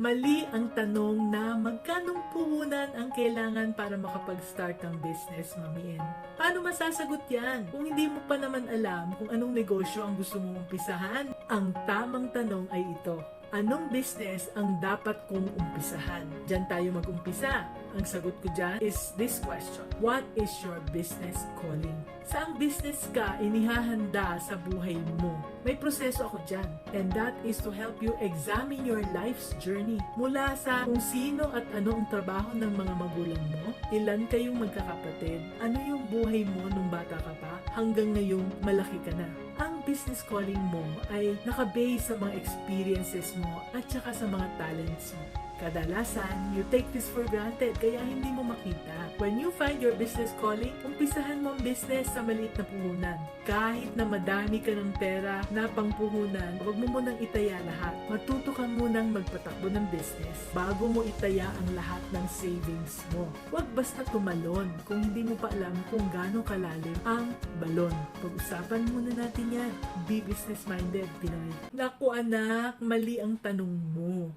Mali ang tanong na magkanong puhunan ang kailangan para makapag-start ng business, Mami N. Paano masasagot yan kung hindi mo pa naman alam kung anong negosyo ang gusto mong umpisahan? Ang tamang tanong ay ito. Anong business ang dapat kong umpisahan? Diyan tayo mag-umpisa. Ang sagot ko dyan is this question. What is your business calling? Saang business ka inihahanda sa buhay mo? May proseso ako dyan. And that is to help you examine your life's journey. Mula sa kung sino at ano ang trabaho ng mga magulang mo, ilan kayong magkakapatid, ano yung buhay mo nung bata ka pa, hanggang ngayong malaki ka na. Ang business calling mo ay nakabase sa mga experiences mo at saka sa mga talents mo. Kadalasan, you take this for granted kaya hindi mo makita. When you find your business calling, umpisahan mo ang business sa maliit na puhunan. Kahit na madami ka ng pera na pangpuhunan, huwag mo munang itaya lahat. Matuto ka munang magpatakbo ng business bago mo itaya ang lahat ng savings mo. Huwag basta tumalon kung hindi mo pa alam kung gaano kalalim ang balon. Pag-usapan muna natin yan. Be business-minded, Pinoy. Naku anak, mali ang tanong mo.